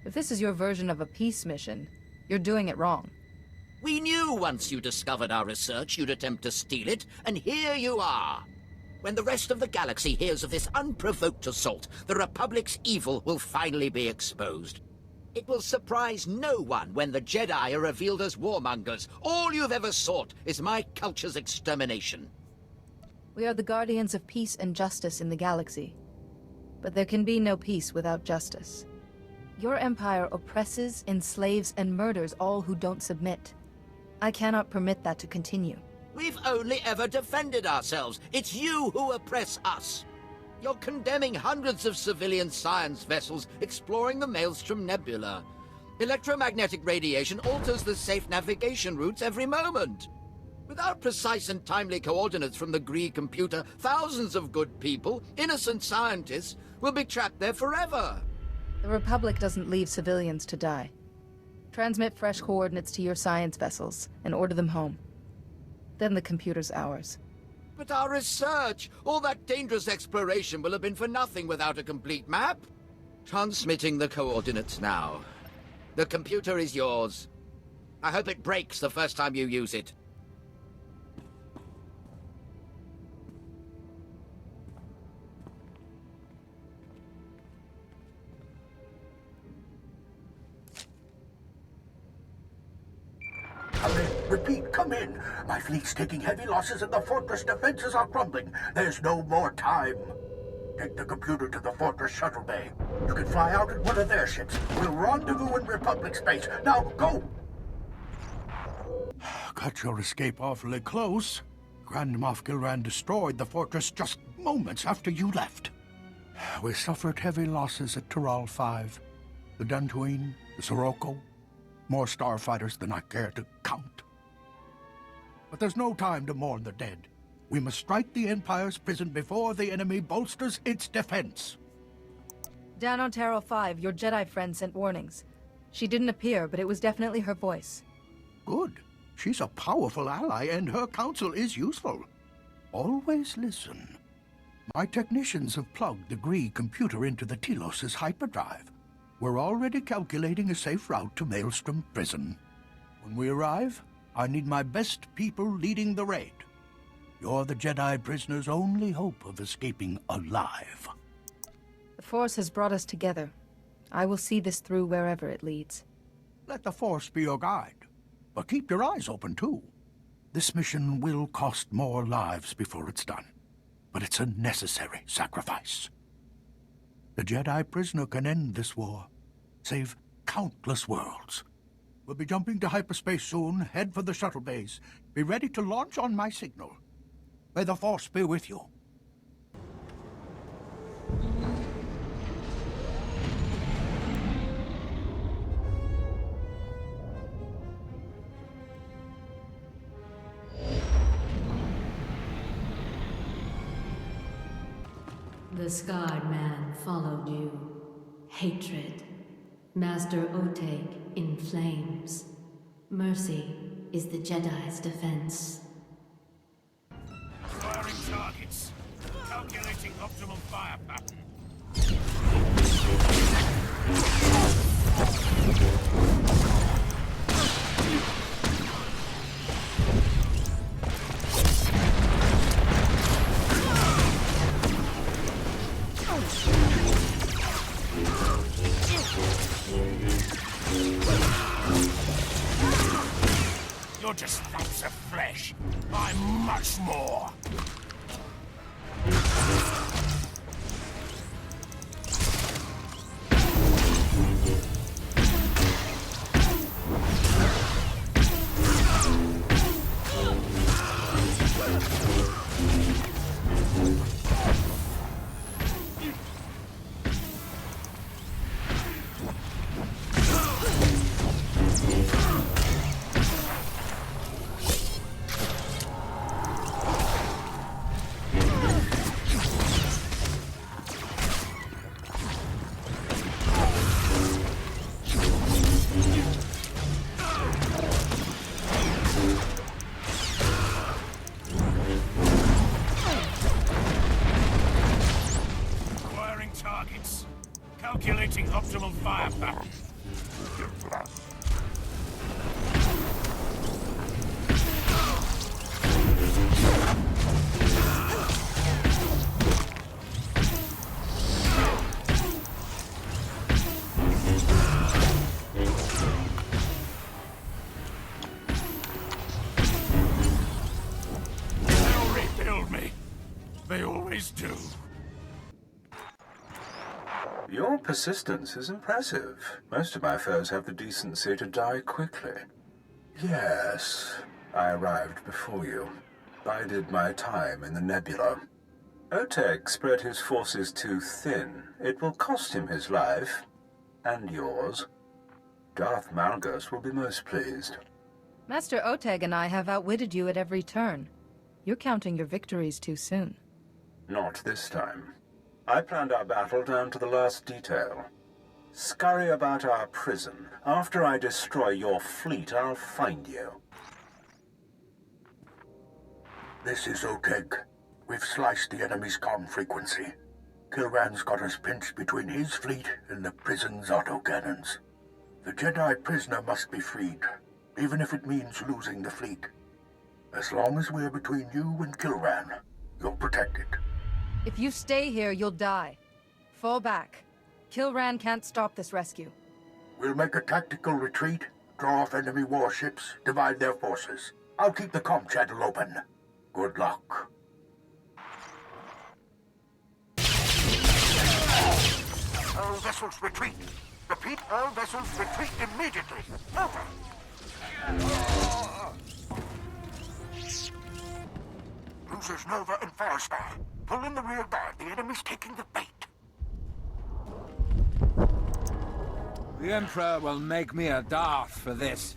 If this is your version of a peace mission, you're doing it wrong. We knew once you discovered our research you'd attempt to steal it, and here you are. When the rest of the galaxy hears of this unprovoked assault, the Republic's evil will finally be exposed. It will surprise no one when the Jedi are revealed as warmongers. All you've ever sought is my culture's extermination. We are the guardians of peace and justice in the galaxy. But there can be no peace without justice. Your empire oppresses, enslaves, and murders all who don't submit. I cannot permit that to continue. We've only ever defended ourselves. It's you who oppress us. You're condemning hundreds of civilian science vessels exploring the Maelstrom Nebula. Electromagnetic radiation alters the safe navigation routes every moment. Without precise and timely coordinates from the Gree computer, thousands of good people, innocent scientists, will be trapped there forever. The Republic doesn't leave civilians to die. Transmit fresh coordinates to your science vessels and order them home. Then the computer's ours. But our research, all that dangerous exploration will have been for nothing without a complete map. Transmitting the coordinates now. The computer is yours. I hope it breaks the first time you use it. Come in. Repeat, come in. My fleet's taking heavy losses and the fortress defenses are crumbling. There's no more time. Take the computer to the fortress shuttle bay. You can fly out in one of their ships. We'll rendezvous in Republic space. Now, go! Cut your escape awfully close. Grand Moff Gilran destroyed the fortress just moments after you left. We suffered heavy losses at Taral 5. The Dantooine, the Sirocco. More starfighters than I care to count. But there's no time to mourn the dead. We must strike the Empire's prison before the enemy bolsters its defense. Down on Taral 5, your Jedi friend sent warnings. She didn't appear, but it was definitely her voice. Good. She's a powerful ally, and her counsel is useful. Always listen. My technicians have plugged the Gree computer into the Telos' hyperdrive. We're already calculating a safe route to Maelstrom Prison. When we arrive, I need my best people leading the raid. You're the Jedi prisoner's only hope of escaping alive. The Force has brought us together. I will see this through wherever it leads. Let the Force be your guide, but keep your eyes open too. This mission will cost more lives before it's done, but it's a necessary sacrifice. The Jedi prisoner can end this war, save countless worlds. We'll be jumping to hyperspace soon. Head for the shuttle bays. Be ready to launch on my signal. May the Force be with you. The scarred man followed you. Hatred. Master Oteg in flames. Mercy is the Jedi's defense. Firing targets. Calculating optimal fire pattern. You're just lumps of flesh. I'm much more. always do. Your persistence is impressive. Most of my foes have the decency to die quickly. Yes, I arrived before you. Bided my time in the nebula. Oteg spread his forces too thin. It will cost him his life. And yours. Darth Malgus will be most pleased. Master Oteg and I have outwitted you at every turn. You're counting your victories too soon. Not this time. I planned our battle down to the last detail. Scurry about our prison. After I destroy your fleet, I'll find you. This is Oteg. We've sliced the enemy's comm frequency. Kilran's got us pinched between his fleet and the prison's autocannons. The Jedi prisoner must be freed, even if it means losing the fleet. As long as we're between you and Kilran, you're protected. If you stay here, you'll die. Fall back. Kilran can't stop this rescue. We'll make a tactical retreat, draw off enemy warships, divide their forces. I'll keep the comm channel open. Good luck. All vessels retreat. Repeat, all vessels retreat immediately. Over. Cruisers Nova and Firestar. Pull in the rear guard. The enemy's taking the bait. The Emperor will make me a Darth for this.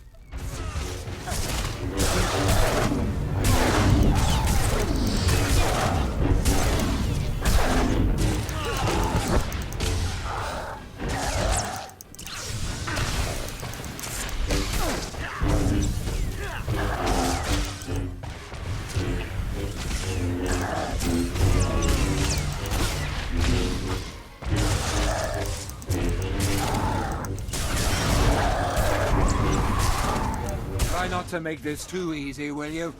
Try not to make this too easy, will you?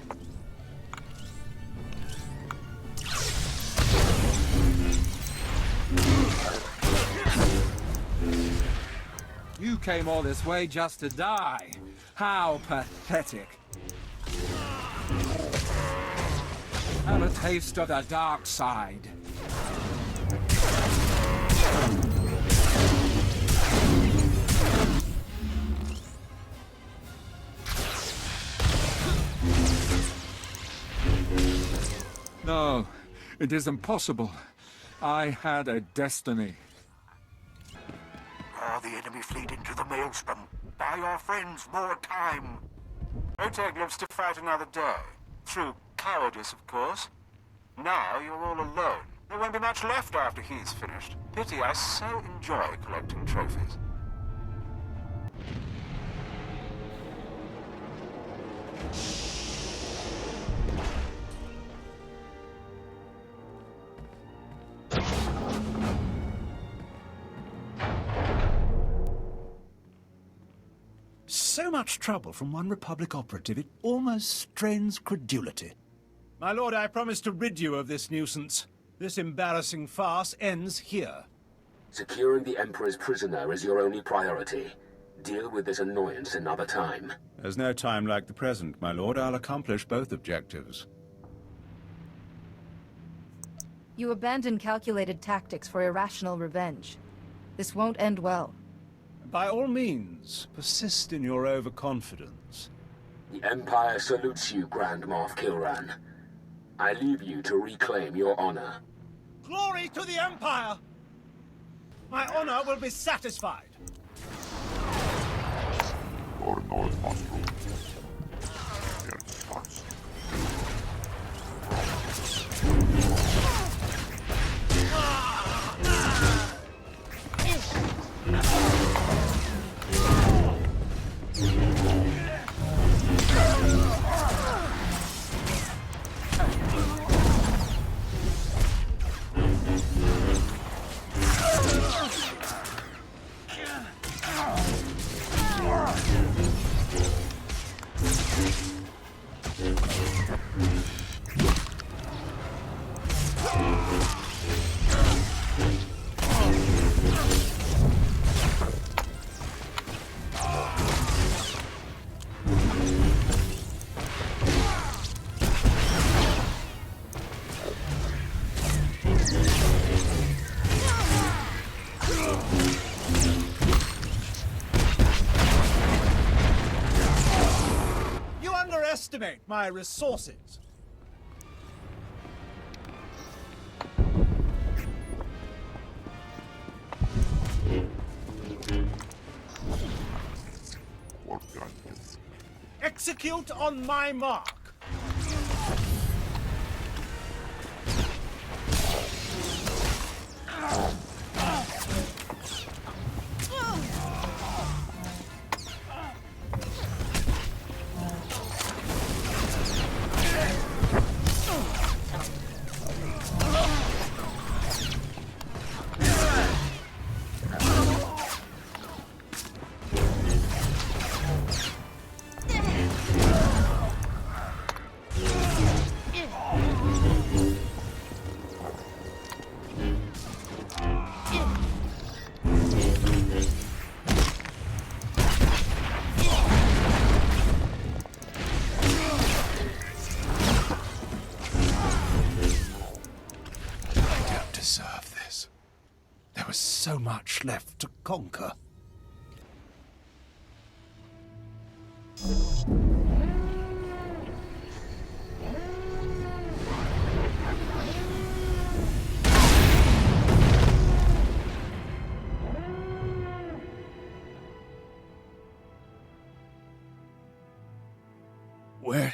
You came all this way just to die. How pathetic. Have a taste of the dark side. No, it is impossible. I had a destiny. Draw the enemy fleet into the maelstrom. Buy your friends more time. Oteg lives to fight another day. Through cowardice, of course. Now you're all alone. There won't be much left after he's finished. Pity, I so enjoy collecting trophies. So much trouble from one Republic operative, it almost strains credulity. My lord, I promise to rid you of this nuisance. This embarrassing farce ends here. Securing the Emperor's prisoner is your only priority. Deal with this annoyance another time. There's no time like the present, my lord. I'll accomplish both objectives. You abandon calculated tactics for irrational revenge. This won't end well. By all means, persist in your overconfidence. The Empire salutes you, Grand Moff Kilran. I leave you to reclaim your honor. Glory to the Empire! My honor will be satisfied. underestimate my resources. Execute on my mark. So much left to conquer. Where?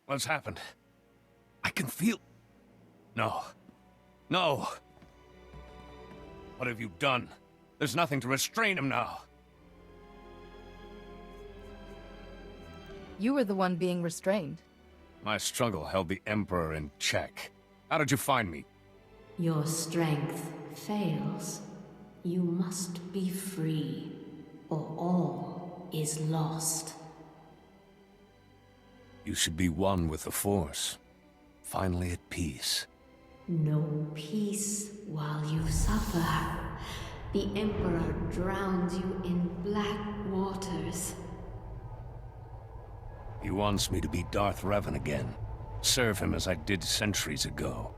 What's happened? I can feel... No. No! What have you done? There's nothing to restrain him now. You were the one being restrained. My struggle held the Emperor in check. How did you find me? Your strength fails. You must be free, or all is lost. You should be one with the Force. Finally at peace. No peace while you suffer. The Emperor drowns you in black waters. He wants me to be Darth Revan again. Serve him as I did centuries ago.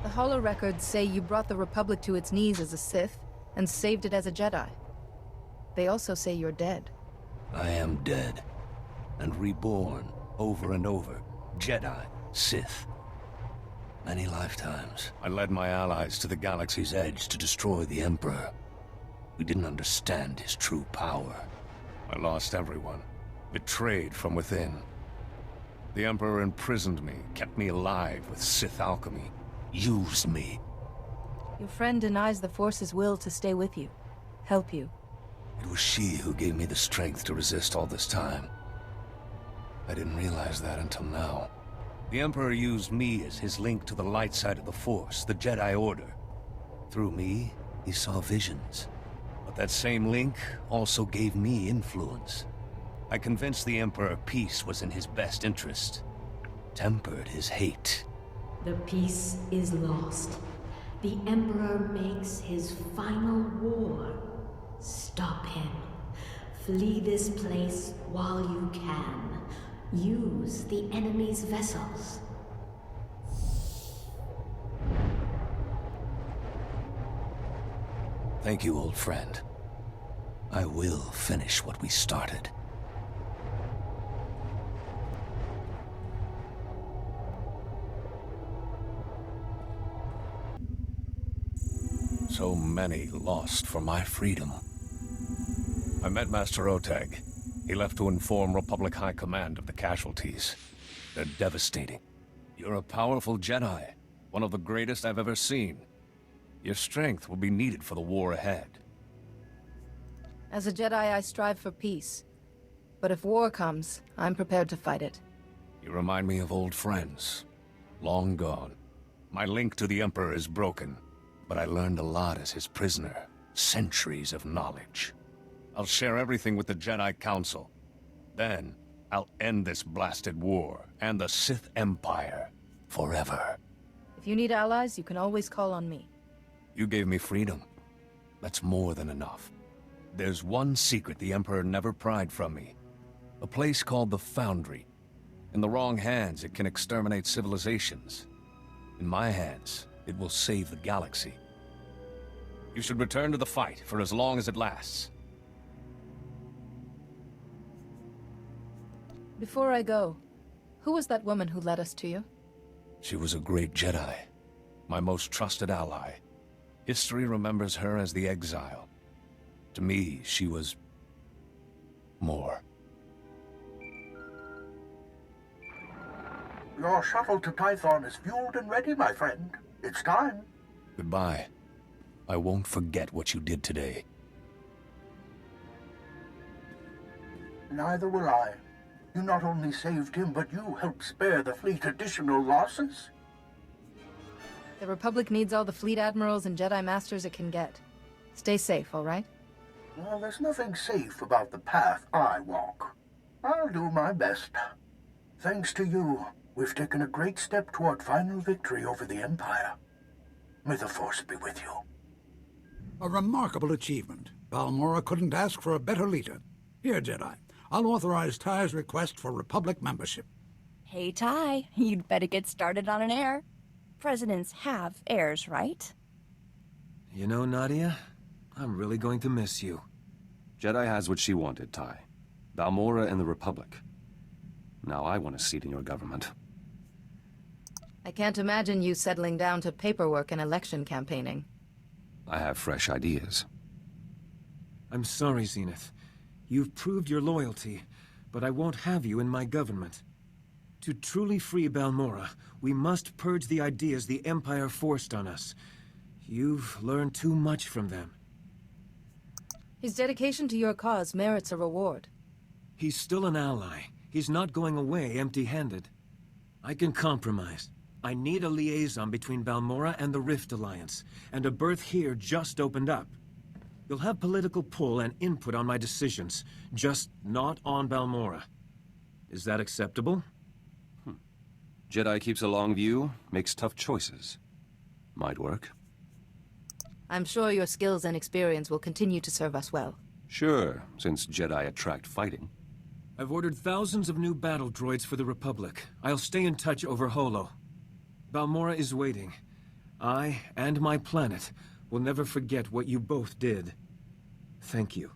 The Holo records say you brought the Republic to its knees as a Sith, and saved it as a Jedi. They also say you're dead. I am dead. And reborn, over and over. Jedi. Sith. Many lifetimes. I led my allies to the galaxy's edge to destroy the Emperor. We didn't understand his true power. I lost everyone. Betrayed from within. The Emperor imprisoned me, kept me alive with Sith alchemy. Used me. Your friend denies the Force's will to stay with you. Help you. It was she who gave me the strength to resist all this time. I didn't realize that until now. The Emperor used me as his link to the light side of the Force, the Jedi Order. Through me, he saw visions. But that same link also gave me influence. I convinced the Emperor peace was in his best interest. Tempered his hate. The peace is lost. The Emperor makes his final war. Stop him. Flee this place while you can. Use the enemy's vessels. Thank you, old friend. I will finish what we started. So many lost for my freedom. I met Master Oteg. He left to inform Republic High Command of the casualties. They're devastating. You're a powerful Jedi, one of the greatest I've ever seen. Your strength will be needed for the war ahead. As a Jedi, I strive for peace. But if war comes, I'm prepared to fight it. You remind me of old friends. Long gone. My link to the Emperor is broken, but I learned a lot as his prisoner. Centuries of knowledge. I'll share everything with the Jedi Council. Then, I'll end this blasted war, and the Sith Empire, forever. If you need allies, you can always call on me. You gave me freedom. That's more than enough. There's one secret the Emperor never pried from me. A place called the Foundry. In the wrong hands, it can exterminate civilizations. In my hands, it will save the galaxy. You should return to the fight for as long as it lasts. Before I go, who was that woman who led us to you? She was a great Jedi, my most trusted ally. History remembers her as the Exile. To me, she was more. Your shuttle to Tython is fueled and ready, my friend. It's time. Goodbye. I won't forget what you did today. Neither will I. You not only saved him, but you helped spare the fleet additional losses. The Republic needs all the fleet admirals and Jedi Masters it can get. Stay safe, all right? Well, there's nothing safe about the path I walk. I'll do my best. Thanks to you, we've taken a great step toward final victory over the Empire. May the Force be with you. A remarkable achievement. Balmora couldn't ask for a better leader. Here, Jedi, I'll authorize Ty's request for Republic membership. Hey, Ty, you'd better get started on an heir. Presidents have heirs, right? You know, Nadia, I'm really going to miss you. Jedi has what she wanted, Ty. Balmora and the Republic. Now I want a seat in your government. I can't imagine you settling down to paperwork and election campaigning. I have fresh ideas. I'm sorry, Zenith. You've proved your loyalty, but I won't have you in my government. To truly free Balmora, we must purge the ideas the Empire forced on us. You've learned too much from them. His dedication to your cause merits a reward. He's still an ally. He's not going away empty-handed. I can compromise. I need a liaison between Balmora and the Rift Alliance, and a berth here just opened up. You'll have political pull and input on my decisions, just not on Balmora. Is that acceptable? Jedi keeps a long view, makes tough choices. Might work. I'm sure your skills and experience will continue to serve us well. Sure, since Jedi attract fighting. I've ordered thousands of new battle droids for the Republic. I'll stay in touch over Holo. Balmora is waiting. I, and my planet, will never forget what you both did. Thank you.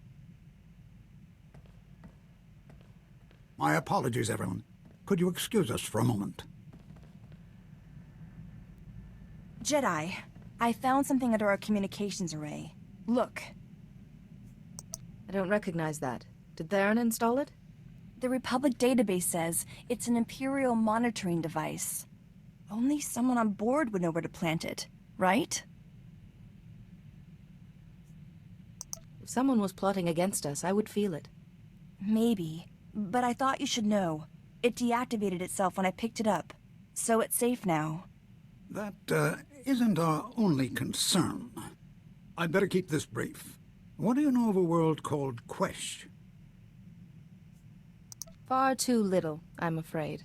My apologies, everyone. Could you excuse us for a moment? Jedi, I found something under our communications array. Look. I don't recognize that. Did Theron install it? The Republic database says it's an Imperial monitoring device. Only someone on board would know where to plant it, right? If someone was plotting against us, I would feel it. Maybe, but I thought you should know. It deactivated itself when I picked it up, so it's safe now. That, isn't our only concern. I'd better keep this brief. What do you know of a world called Quesh? Far too little, I'm afraid.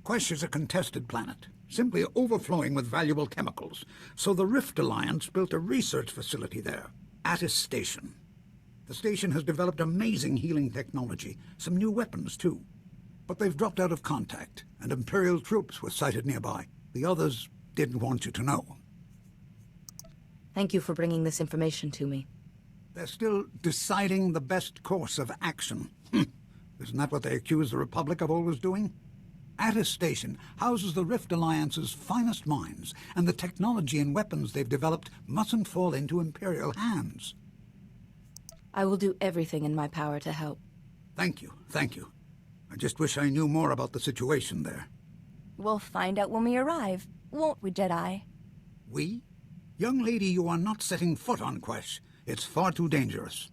Quesh is a contested planet, simply overflowing with valuable chemicals. So the Rift Alliance built a research facility there, Attis Station. The station has developed amazing healing technology, some new weapons too. But they've dropped out of contact, and Imperial troops were sighted nearby. The others didn't want you to know. Thank you for bringing this information to me. They're still deciding the best course of action. Isn't that what they accuse the Republic of always doing? Attis Station houses the Rift Alliance's finest minds, and the technology and weapons they've developed mustn't fall into Imperial hands. I will do everything in my power to help. Thank you, thank you. I just wish I knew more about the situation there. We'll find out when we arrive, won't we, Jedi? We? Young lady, you are not setting foot on Quesh. It's far too dangerous.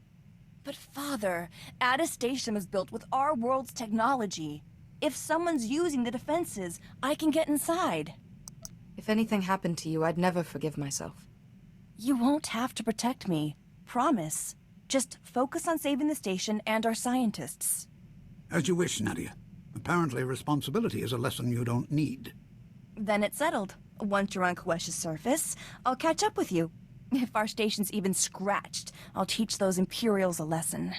But Father, Attis Station was built with our world's technology. If someone's using the defenses, I can get inside. If anything happened to you, I'd never forgive myself. You won't have to protect me. Promise. Just focus on saving the station and our scientists. As you wish, Nadia. Apparently, responsibility is a lesson you don't need. Then it's settled. Once you're on Quesh's surface, I'll catch up with you. If our station's even scratched, I'll teach those Imperials a lesson.